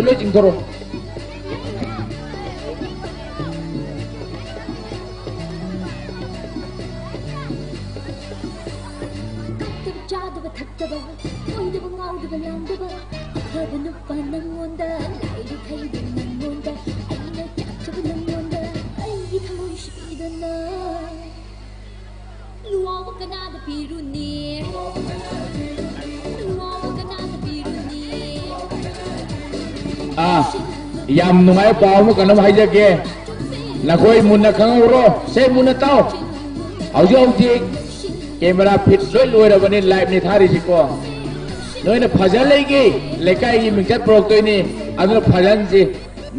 Lối chỉnh thoro. Yam nungai pau mo kanam haja ke na koi munna khanguro se munna tao aujo ti camera fit loi loi ra bani live ni thari ji ko noi na phajal lei gi lekai gi mixer prok toi ni adu phajan ji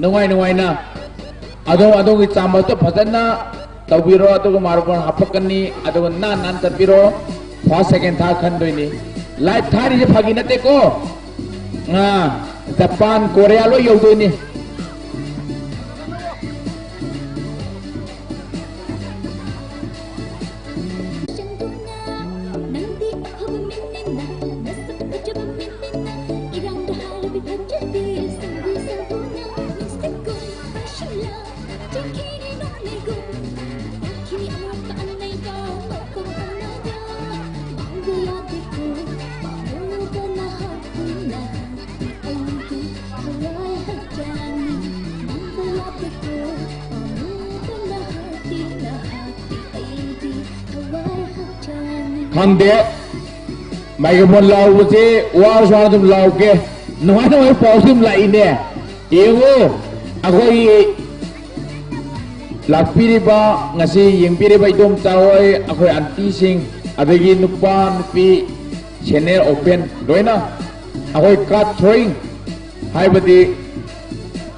nungai na ado gi chamba to phajana tawbiro adu marpon hapakani adu nan tabiro 1 second tha khan doi ni live thari ji phagi na te ko Japan Korea lo yo doi ni Hande, microphone lau buse, war suara tu lau ke, nuai pausim lai ni, ibu, aku ini lakpiri ba, ngasi yang piri ba idom tawai, aku anti sing, ada lagi nupa nupi channel open, doina, aku cut throwing, hai badi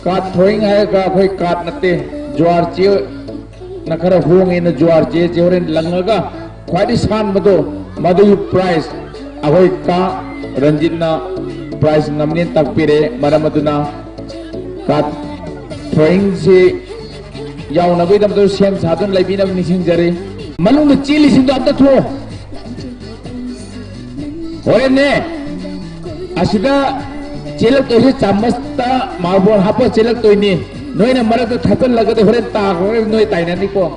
cut throwing hai ka aku cut nate, juar cie, nakara huang ini juar cie orang langaga. Quite san mado madu price ahoi ka ranjitna price ngamnin tak pire maramaduna ka throwing si yaw na bidam to sem sadun lai binam nising jare malung chili sin to apta tho hore ne asida chilak to si chamasta marbon hapa chilak to ni noi na marak to thapel lagate hore ta hore noi taina ni ko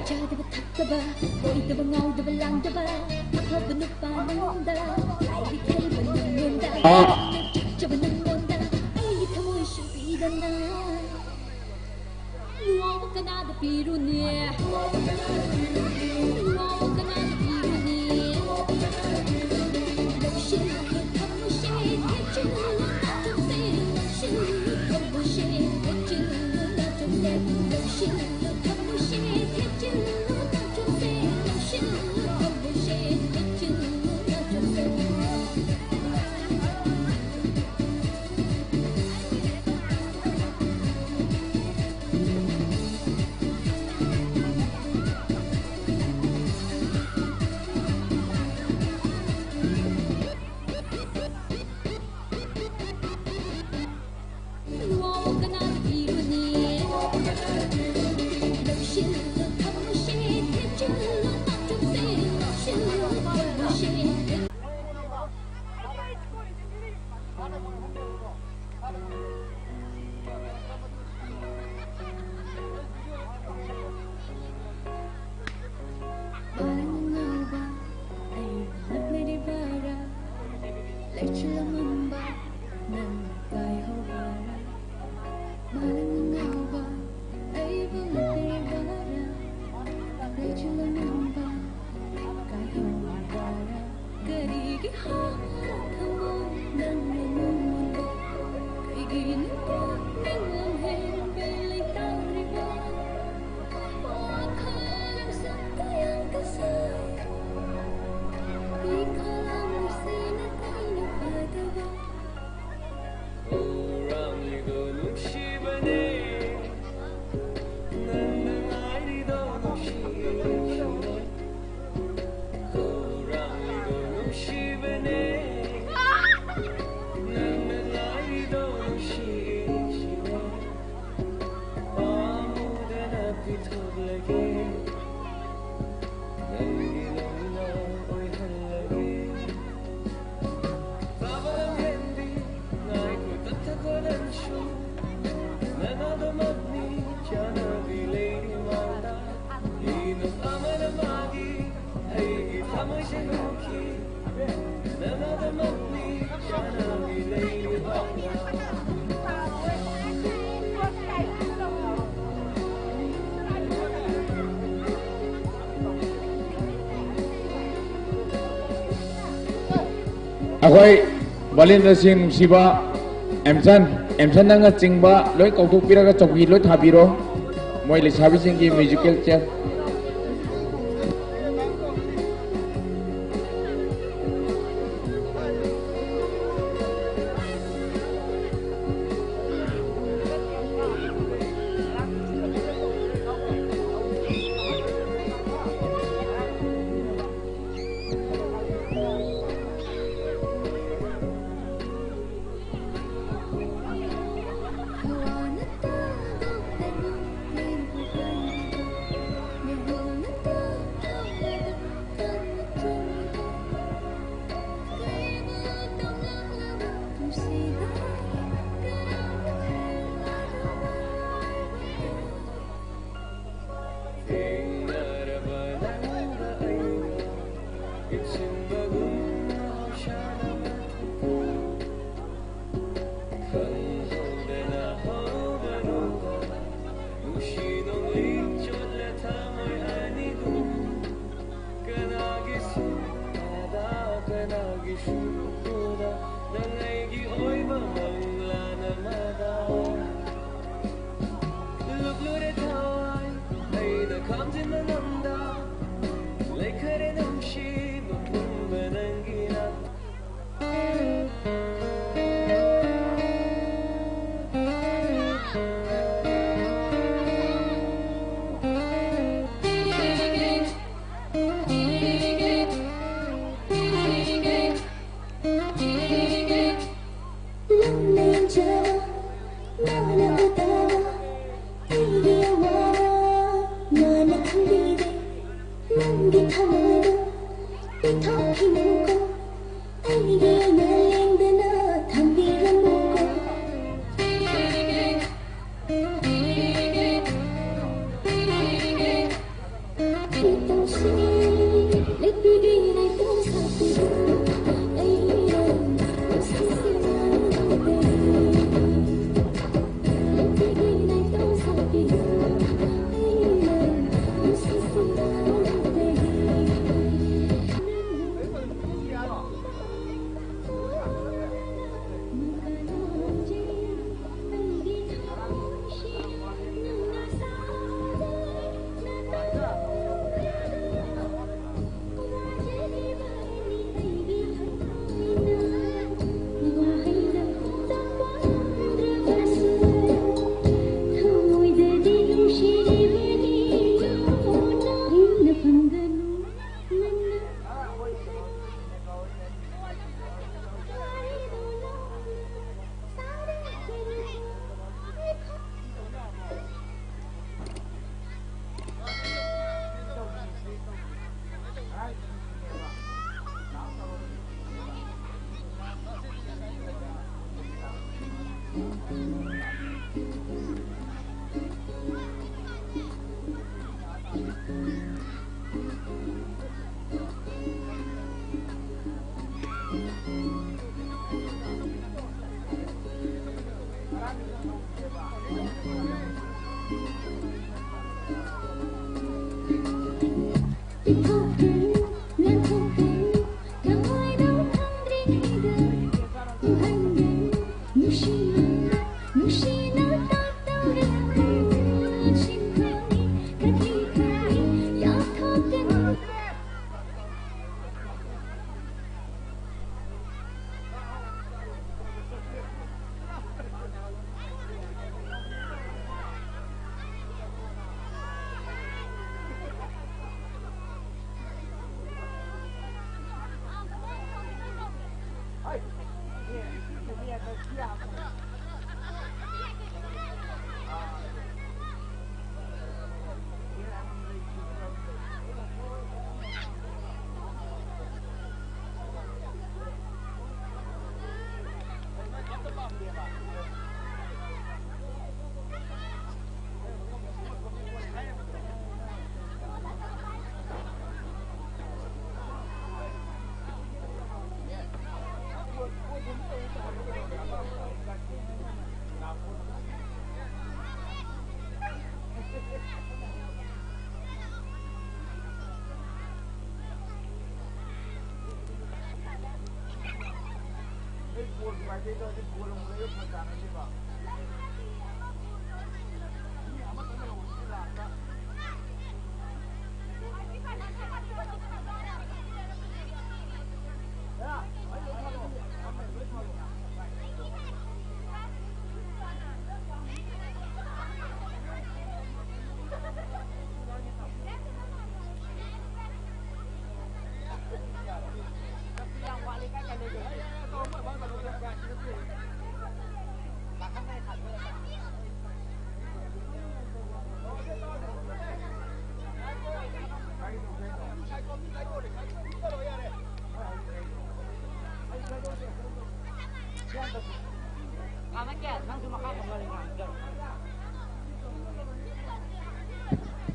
ꯑꯩꯈꯣꯏ ꯕꯥꯂꯦꯟꯗ꯭ꯔꯁꯤꯡ ꯅꯨꯡꯁꯤꯕ ꯑꯦꯝꯁꯟ ꯅꯪꯅ ꯆꯤꯡꯕ ꯂꯣꯏ ꯀꯧꯊꯣꯛꯄꯤꯔꯒ ꯆꯧꯀꯤ ꯂꯣꯏ ꯊꯥꯕꯤꯔꯣ ꯃꯣꯏ ꯂꯩꯁꯥꯕꯤꯁꯤꯡꯒꯤ musical chair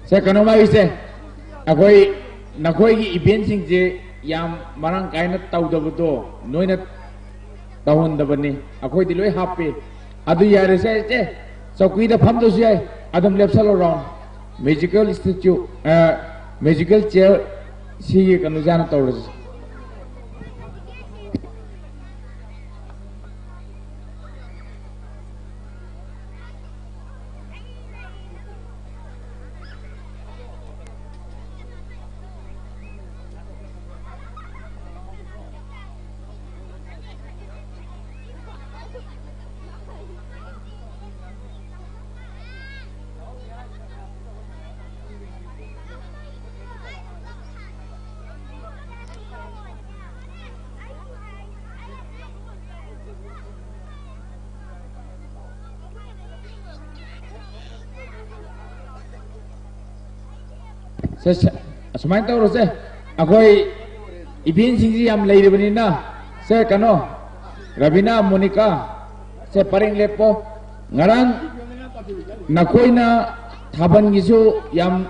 Se kano mai se akoi nakoi gi event sing je yam marang kaina tau da budo noina tawon da bani akoi di loi happy adu yare se che chokui da pham do sai adam left side around magical statue magical chair si kanu jana tawlo Semain tahu rasa, aku event sini yang lagi begini na, saya kano, Rabina Monica, saya paling lepo, ngarang, nakoi na thaban gisu yang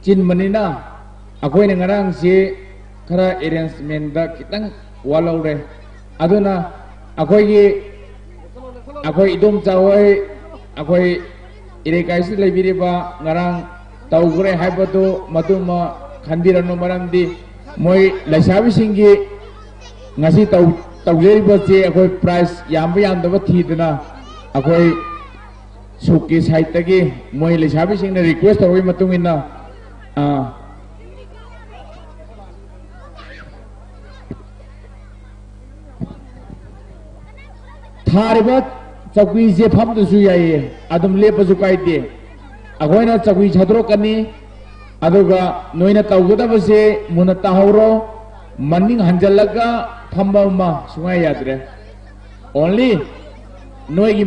cin menina, aku ini ngarang si kara arrangement dah kita walau deh, aduna aku idom cawai, aku ini kaisi lagi riba ngarang tau gure haibatu matuma khandirano maramdi moi laisabi singi ngasi tau geri bache akoi price yamba yamdaba thidana akoi suki site tagi moi laisabi singna request tawai matungina tharibat chakwi je pham du su yaye adam lepa su kaide agoina chakwi chadro kani aduga noina tawgoda base muna tahoro manning hanjalaga thamba ma sungai yadre only noi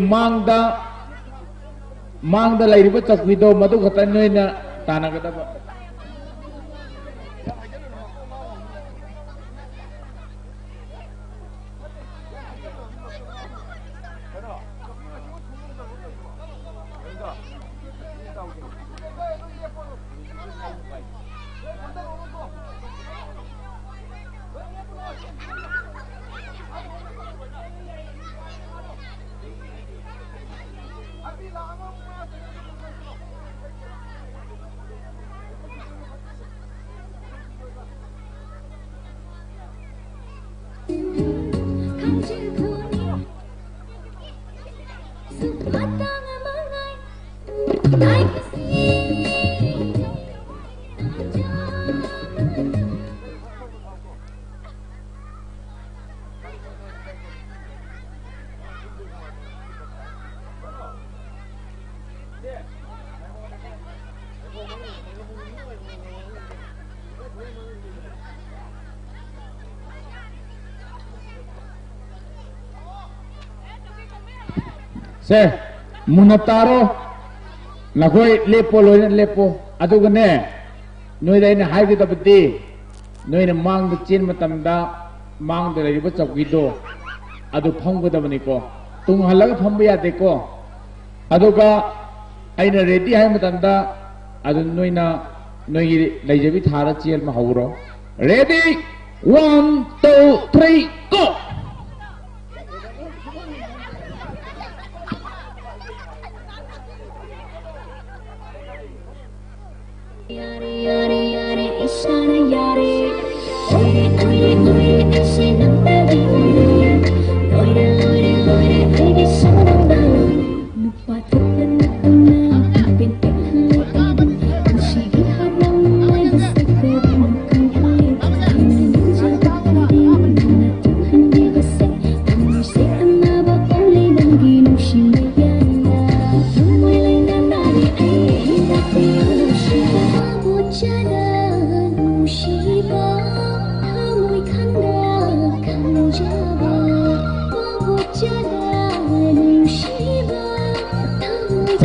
mangda lairiba chakwi do madu khata noina tanagada ba se munataro nakoi lepo loina lepo aduga ne noi dai na haibi tabdi noi na mang da chin matamda mang da riba chakwido adu phanggo da bani ko tung halaga phamba ya de ko aduga aina ready hai matamda adu noi laijabi thara chel ma hawro ready 1 2 3 go Yare,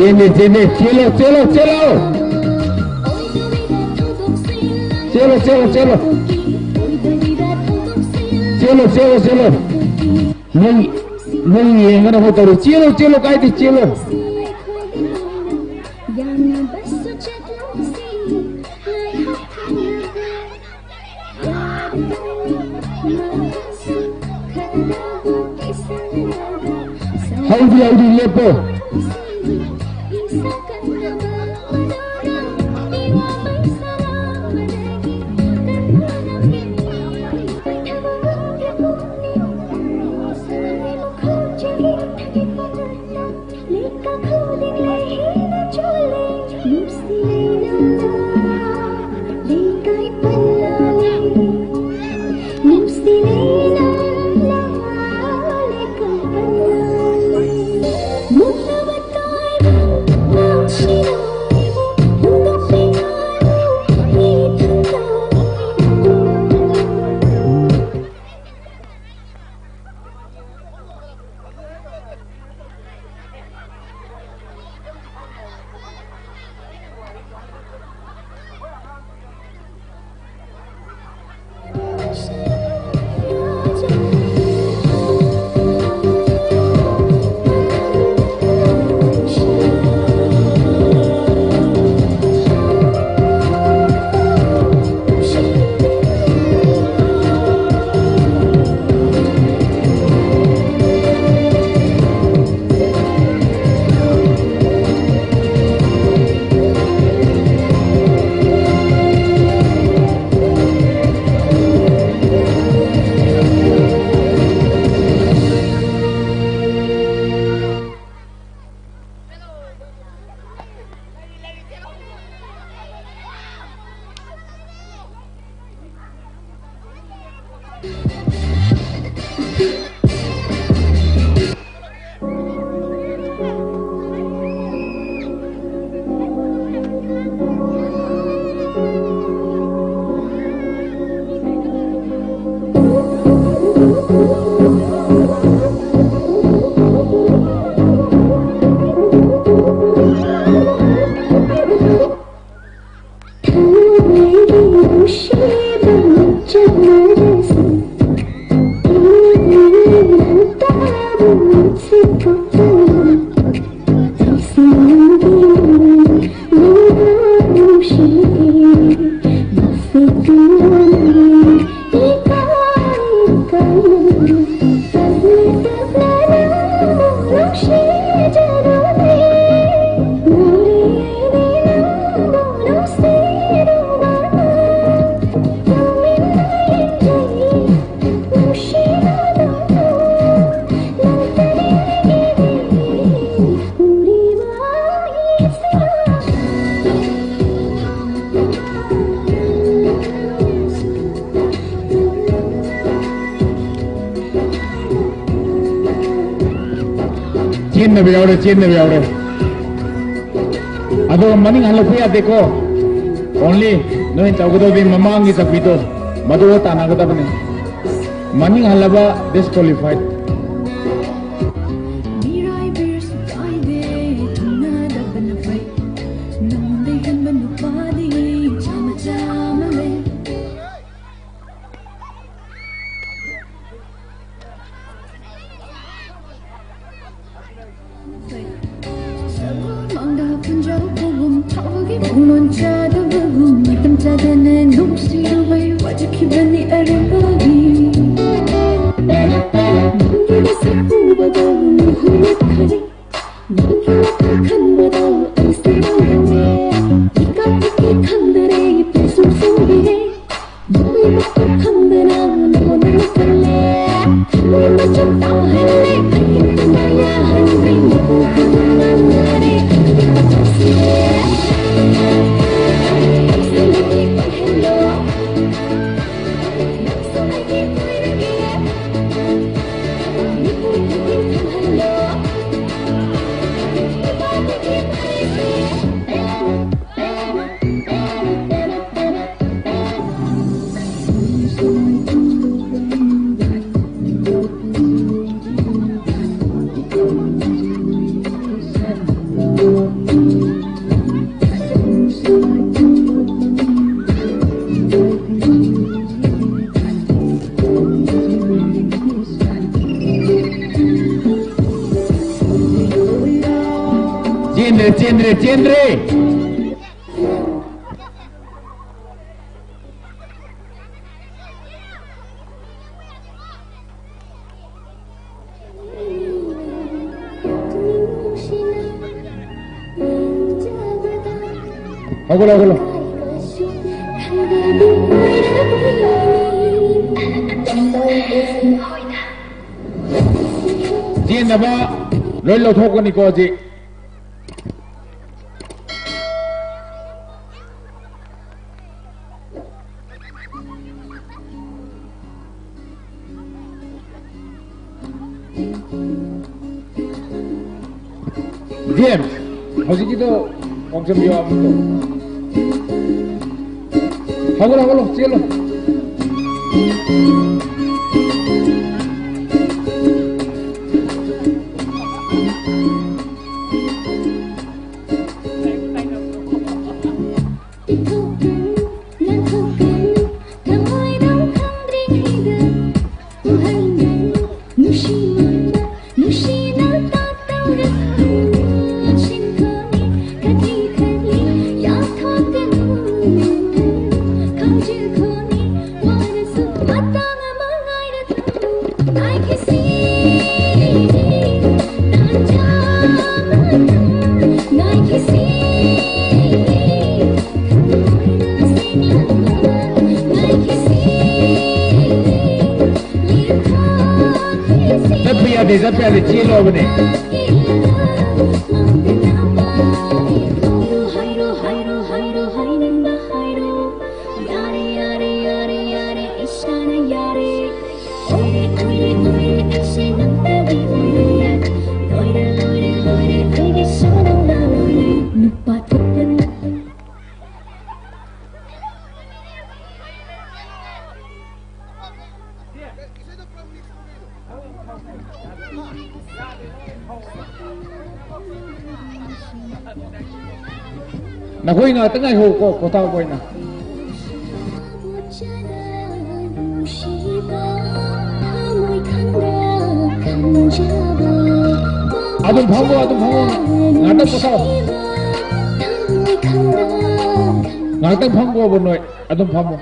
Sini, sini, cilo, cilo, cilo. Cilo, cilo, cilo. Cilo, cilo, cilo. Nung yang mana hotel cilo, cilo kaya di cilo. Howdy lepo. Chin na biyaw Ado maning halapu ya deko. Only no in tawgo bin mamang is apito. Madu tana kata bane. Maning halaba disqualified. Hãy subscribe cho kênh Ghiền Mì Gõ để không bỏ lỡ những video hấp dẫn. Cendre. Hagolo. Jien na ba loi lo thok ni ko ji Jien hoji ji to ongsom yo am to hagolo chelo Rất là chia lô bên này. Na khui na tengah ho ko tahu koi na. Adum phango ngatak ko tahu. Ngatak phango bonoi adum phango.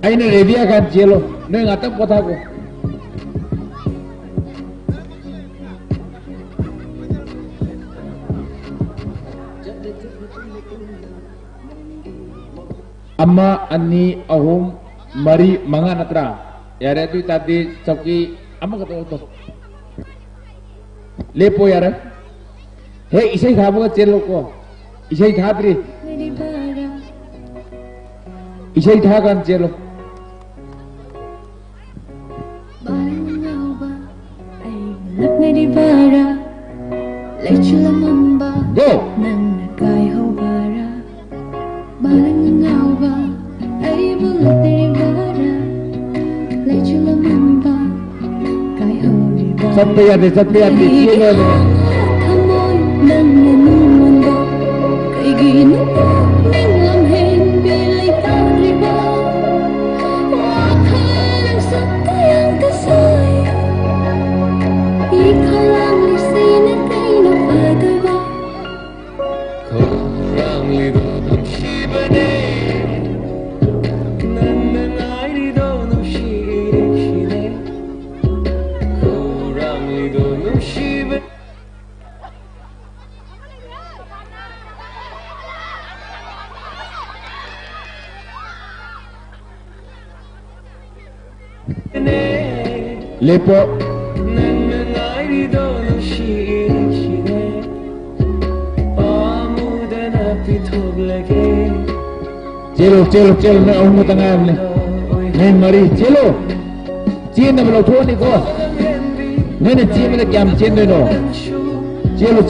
Ini ready akan jelo, neng atap kota ko. Amma ani ahum mari manga natra. Yara itu tadi coki amma kata itu. Lepo yara. Hei isai thabu ka jelo ko. Isai thadri. Isai thagan jelo. Go. Sampai ada sini loh. Lepo Celo na ông một tangam này nên mari celo chiên nằm lâu thua đi cô nên là chiên mới làm chiên đây rồi celo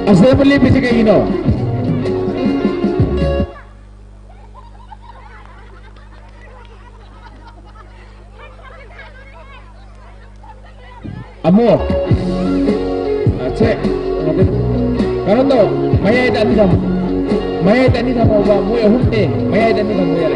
Assembly bisa kayak gini. Amo, cek. Kalau tu, maya itu ni sama. Maya itu ni sama apa? Mu yang hunte, maya itu ni sama ya.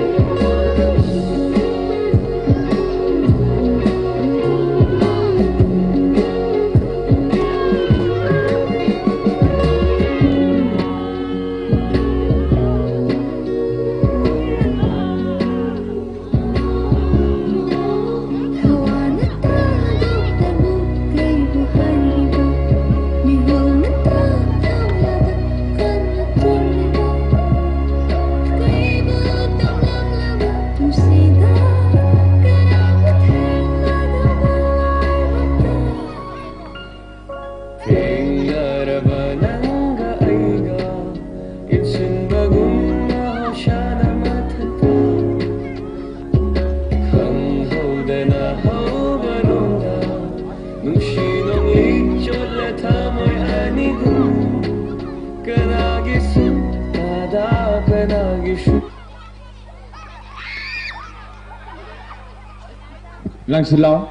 Lang silaw,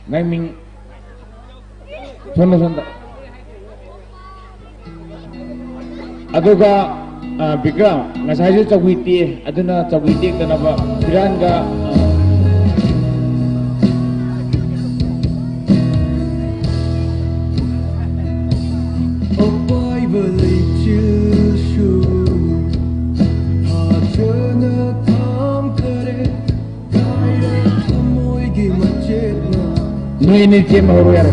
ngay ming sonda. Aduga bigam ngasaya cawiti, aduna cawiti kana ba piran ga Ningthem horo yar.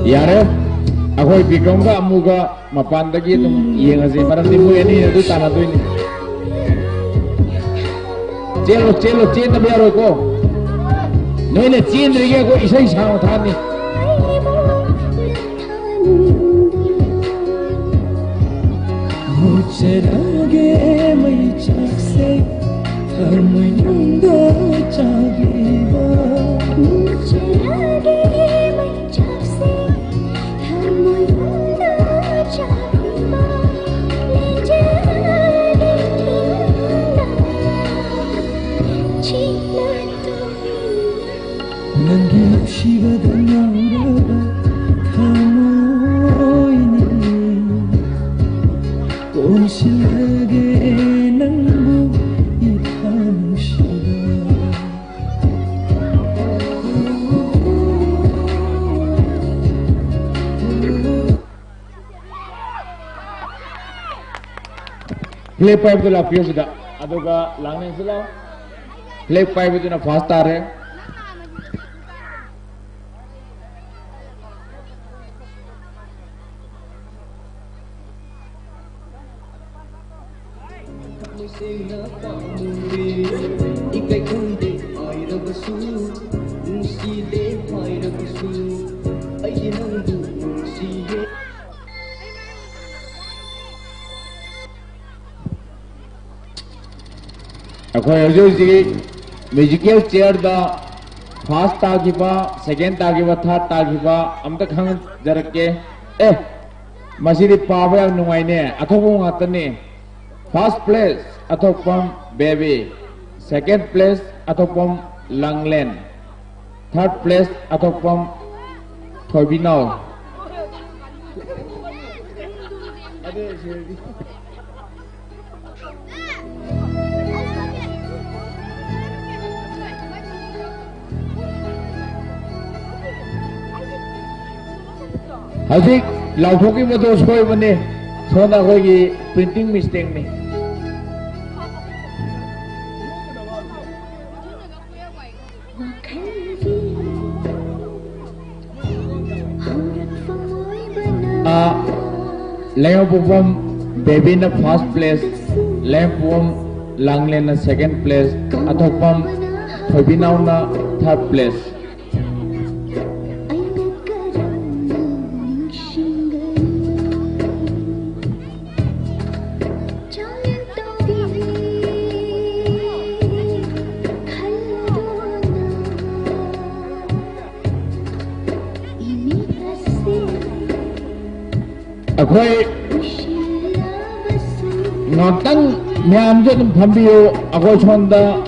Yare, aku bigam ga amuga mapan lagi tu yang asyik marah timu ini itu tanah tu ini. Celo tapi yaro ko. Noile cien lagi aku isai sama thani. Cerage mai chakse thar mai nanda chagiba cerage mai chakse thar mai nanda chagiba lijare china to nangi shiva danyara thamoini Konsilage nangmu itham shiva Play pipe tu lah pure sudah. Aduga langnya sudah. Play pipe itu na fast are. Aku harus musical chair dah first tagiba, second tagiba, third tagiba, amta kang jarak ke, masih di power yang nungai ni, atau pun ngata ni, first place atau pun baby, second place atau pun langlen, third place atau pun Torbinau. Asik, lautoki betul sekali benda. Soalnya aku lagi printing mistake ni. Leng Pupom Baby na first place, Leng Pupom Langlen na second place, Atopam Thobinaw na third place. Ako'y ngakang miyam dyan pambiyo ako sonda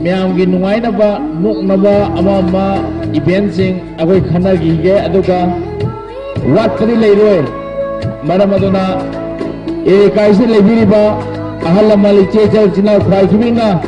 miyam ginungay na ba nuk na ba ama event sing ako'y kanagige aduga wat kari layroy maram aduna kaisi laybiri ba ahal mali chechal china khwai kimi na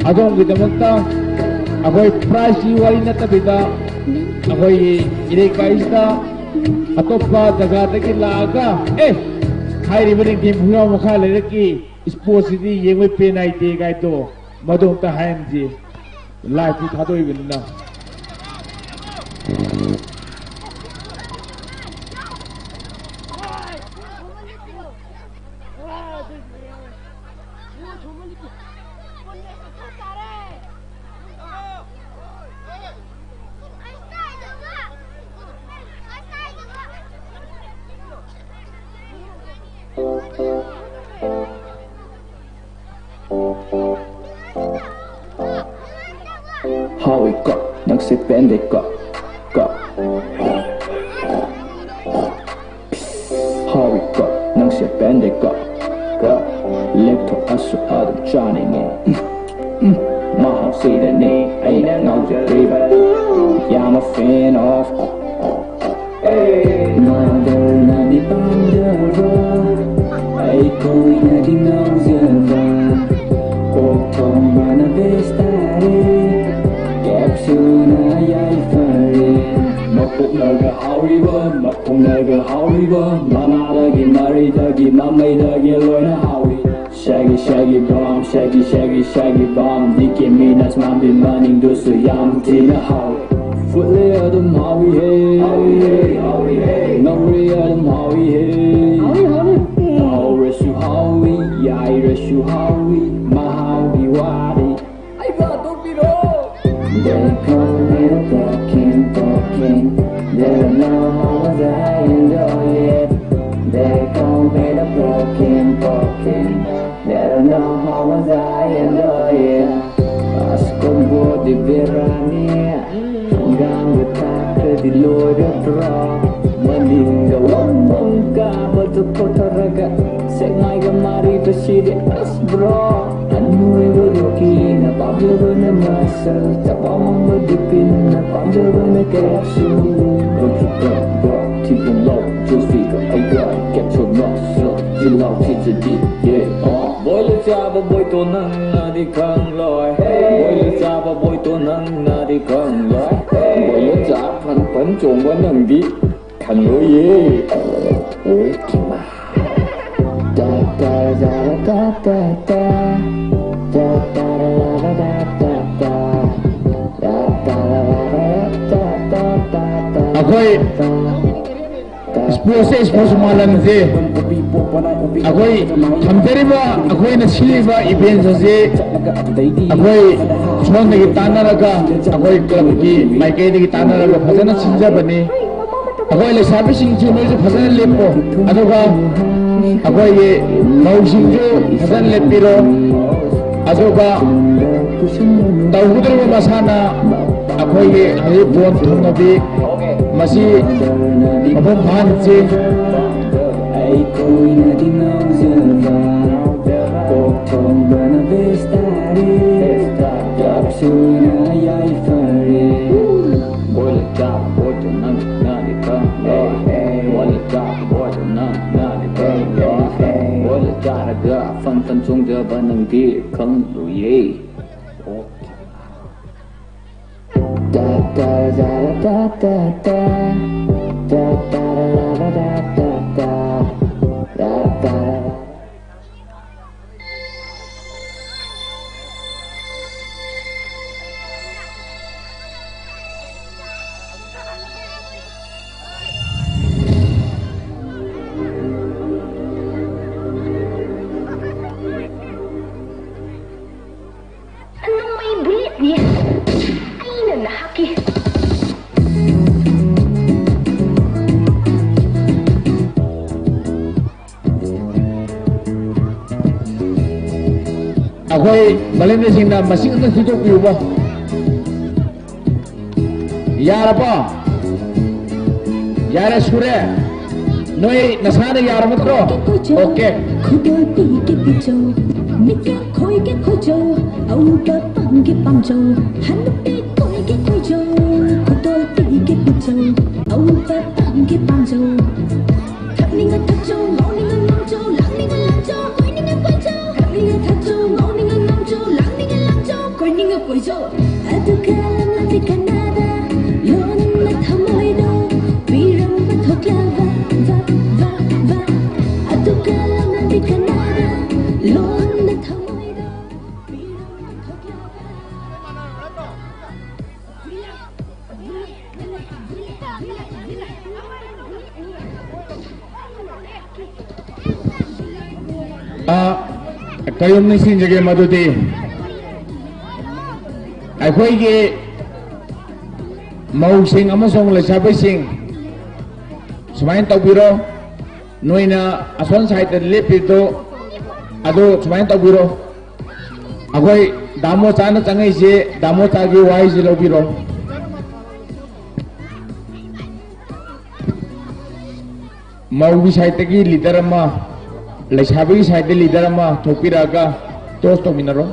Adong kita mata, aku prize wali nata beda, aku ini kaista atau apa jaga teki laga, hai ribuan game punya Makha Leirak ki sports ini yang penai dega itu, madong tahan je, live itu thado ibu na. How we got, nang se pende got. How we got, nang se pende got. Left to us adam Johnny me. Makha say the name, ain't a no river. Yeah, I'm a fan of. Mother na di bandera, ay ko na di ngawzeva. Kokong na bestare. Capsuna yai fare Mapuk naga hauriba Mapuk naga hauriba Mama dagi mari dagi Mamai dagi loina hauri Shaggy shaggy bomb Shaggy shaggy shaggy bomb Dike minas mambi maning dusu yam tina hauri Footly adam hauri hey Hauri hey hauri hey Nangri adam hauri hey Hauri hauri Hau resu hauri Yai resu hauri Mahauri wadi Ay ba tupiro They call me the talking. They don't know how much I enjoy it. They call me the talking. They don't know how much I enjoy it. Ascolgo di verania, ganggu tak di luar drop. Maninga wong ka betul kotaraga. Sengai gemari bersih as bro. Anu ego doki na pablo na masal. Tapang madipin na pablo na capsule. Go to the rock, keep on low, just figure I got capture muscle. You know it's a deep, yeah. Boy le chaba boy to nang na di kang loy. Boy le chaba boy to nang na di kang loy. Boy le chaba pan chung wa nang di kang loy ye. Oh, kima. Da da da da da da. Da da da da da da. Da da da da da da. Ako'y Expose malam je. Ako'y hamdariba ako'y nasiliba event je. Ako'y chon nagi tanaraga ako'y club ki maikay nagi tanaraga phajana sinjabani. Ako'y lesabi singju noise phajana lepo. Aduga ako'y ye mau singju phajana lepiro. Aduga tawudriba masana ako'y ye hari bon thunabi masi abang panci. Ay ko'y nadinawzava Kokong bana bestari Kapsuna yai fare Wala ka boto nang nadikang Wala ka boto nang nadikang Wala ka naga Fan chung da ba nang di kang luye Da da da da da da Da da da da da da Da da Ano may bulit niya? Ay, nanahaki. Ako'y malimnesing na masing na hidup yung ba? Yara pa? Yara sure? Noi nasana yara matro? Okay. Khudoi pi ke picho, mika khoi ke khojo, au ba pang ke pangjo, han pe khoi ke khojo. Khudoi pi ke picho, au ba pang ke pangjo. Thap ni ngat thap jo, mau ni ngat nam jo, lang ni ngat lang jo, koi ni ngat koi jo. Thap ni ngat thap jo, mau ni ngat nam jo, lang ni ngat lang jo, koi ni ngat koi jo. Atu kalam la di Canada, lon na thamoi do, viram ba thok la va va va va. Atu kalam la di Canada, lon na thamoi do, viram ba thok la va. kayong nisinjage madudi ꯑꯩꯈꯣꯏꯒꯤ ꯃꯧꯁꯤꯡ ꯑꯃꯁꯨꯡ ꯂꯩꯁꯥꯕꯤꯁꯤꯡ ꯁꯨꯃꯥꯏꯅ ꯇꯧꯕꯤꯔꯣ ꯅꯣꯏꯅ ꯑꯁꯣꯟ ꯁꯥꯏꯗ ꯂꯦꯞꯄꯤꯗꯣ ꯑꯗꯨ ꯁꯨꯃꯥꯏꯅ ꯇꯧꯕꯤꯔꯣ ꯑꯩꯈꯣꯏ ꯗꯥꯃꯣꯆꯥꯅ ꯆꯪꯉꯛꯏꯁꯦ ꯗꯥꯃꯣꯆꯥꯒꯤ ꯋꯥꯍꯩꯁꯤ ꯂꯧꯕꯤꯔꯣ ꯃꯧꯒꯤ ꯁꯥꯏꯗꯇꯒꯤ ꯂꯤꯗꯔ ꯑꯃ ꯂꯩꯁꯥꯕꯤꯒꯤ ꯁꯥꯏꯗꯇ ꯂꯤꯗꯔ ꯑꯃ ꯊꯣꯛꯄꯤꯔꯛꯑꯒ ꯇꯣꯁ ꯇꯧꯃꯤꯟꯅꯔꯣ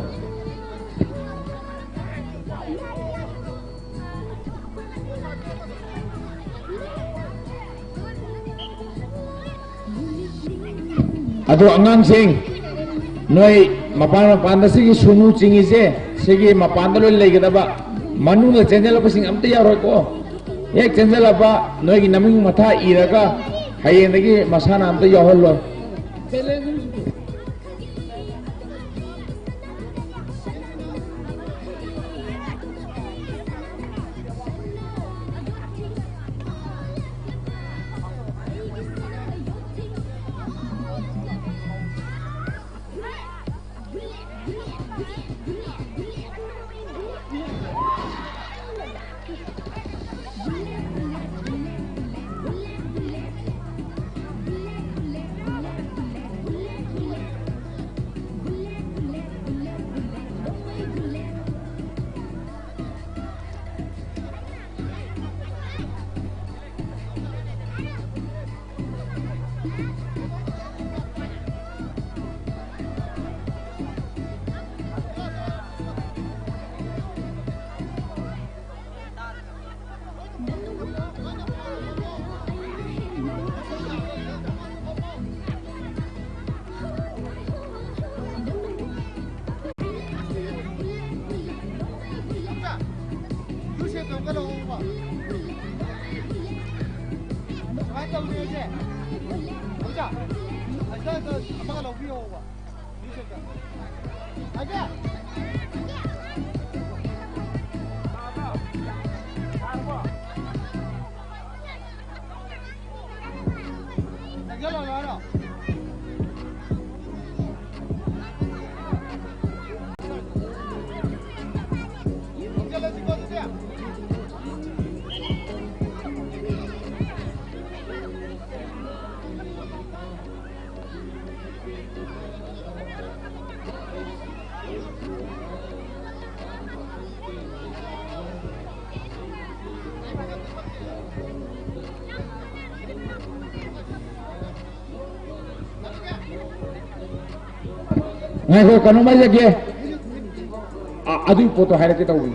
ꯑꯗꯣ ꯑꯉꯥꯡꯁꯤꯡ ꯅꯣꯏ ꯃꯄꯥꯟꯗ ꯁꯤꯒꯤ ꯁꯨꯅꯨ ꯆꯤꯡꯉꯤꯁꯦ ꯁꯤꯒꯤ ꯃꯄꯥꯟꯗ ꯂꯣꯏ ꯂꯩꯒꯗꯕ ꯃꯅꯨꯡꯗ ꯆꯦꯟꯖꯜꯂꯛꯄꯁꯤꯡ ꯑꯝꯇ ꯌꯥꯎꯔꯣꯏꯀꯣ ꯍꯦꯛ ꯆꯦꯟꯖꯜꯂꯛꯄ ꯅꯣꯏꯒꯤ ꯅꯃꯤꯡ ꯃꯊꯥ ꯏꯔꯒ ꯍꯌꯦꯡꯗꯒꯤ ꯃꯁꯥꯅ ꯑꯝꯇ ꯌꯥꯎꯍꯜꯂꯣꯏ ngài ko kanu mai jage adu poto hairake tawbi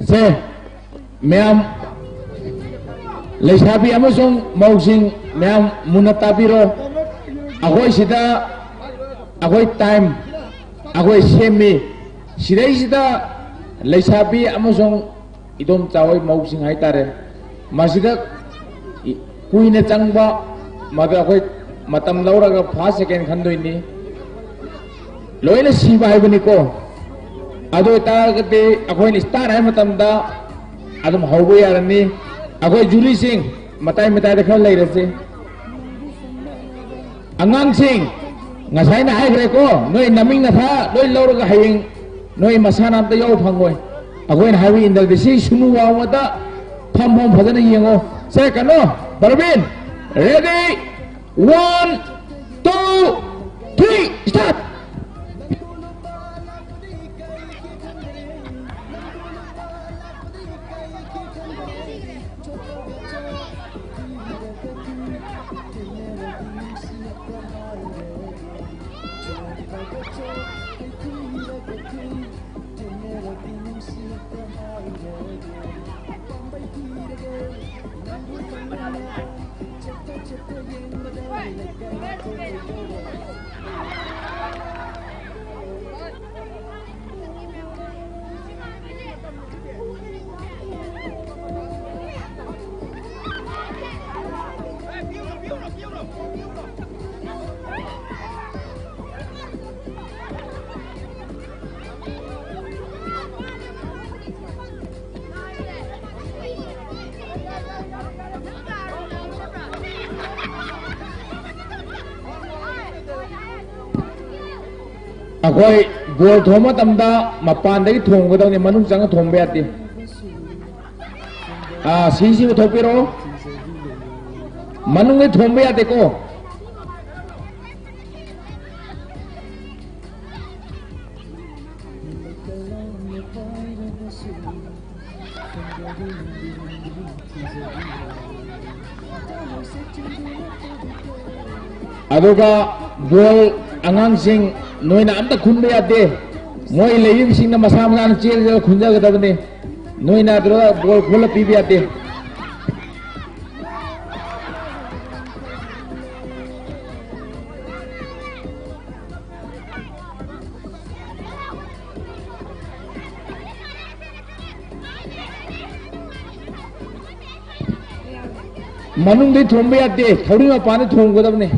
se ma'am leisabi amasung mausing ma'am munatabiro akhoi sida akhoi time akhoi semi sidai sida leisabi amasung idom chawai mausing haitare masida kuina changba mada khoi matam lauraga fa second khandoini loina siba haibani ko ado taragate akhoi ni star hai matamda adum haubo yarani akhoi juli sing matai matai da khal leirase angang sing ngasai na hai gre ko noi naming na tha loi lauraga haying noi masana amta yau phangoi akhoi na hawi indal desi sunu wa mata pham pham phajana yengo se kano Barvin ready 1 2 3 start akhoi bol thoma tamda mapan dagi thong godawni manung changa thombe ati si thopiro manung ni thombe ati ko aduga bol angang sing noina amta khunbe ate moi leim sing na masa masa chel jel khunja gadabne noina dro bol khola pibi ate manung de thombe ate thori ma pane thong gadabne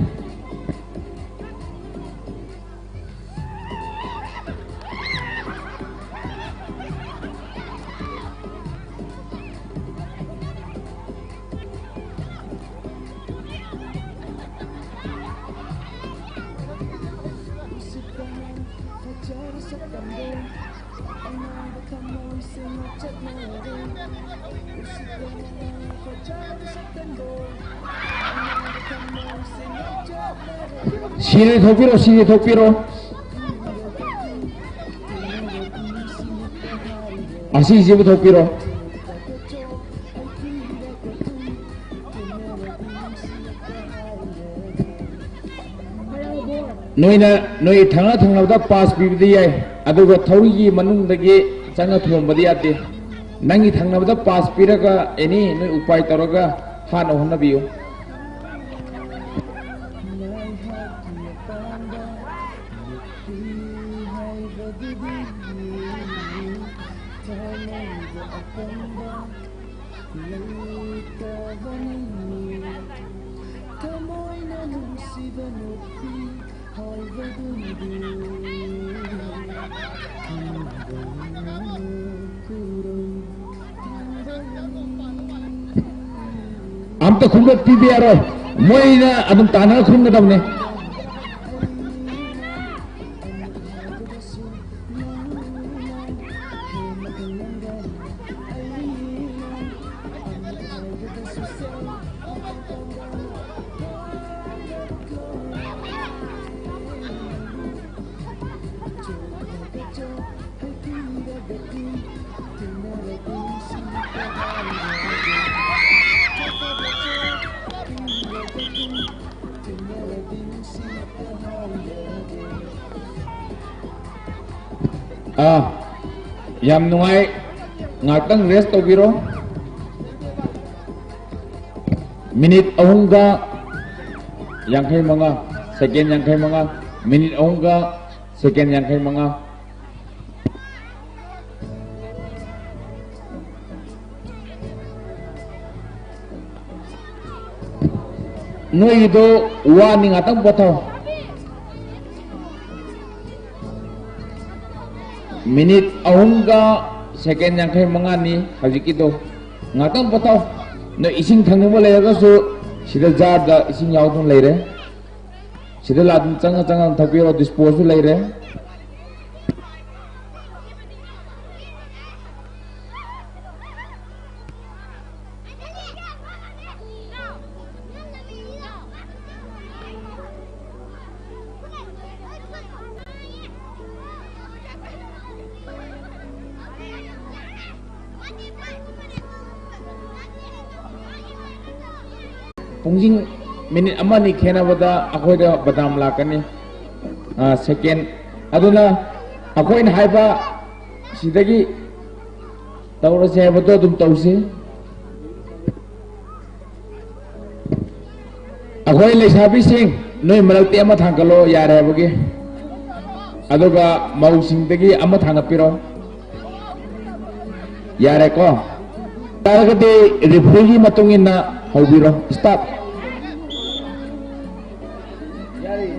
Siri thopiro asi jibu thopiro noi thanga da pass bibdi yai aduga thori manung dagi changa thombadi ate nangi thanga da pass piraga eni noi upai taraga hana honna biyo amta khunga tibiyaro moina adum tana khunga damne yam nungai ngatang rest tobiro minute ahunga yangkai manga second yangkai manga minute ahunga second yangkai manga Noido warning atang botao. Minute ahungga second yang kay mangani hajik itu ngatang botao. No ising thang mo layga so sida jar da ising yaw tung layre. Sida ladun changa changa thapiro dispose layre. Pungjing minute amani khena bada akoi da badam lakani second aduna akoi na haiba sidagi tawra se bado dum tawse akoi lesabi sing noi malakti ama thangalo yare bagi aduga mau sing dagi ama thangapiro yare ko taragati referee matungin na haubiro stop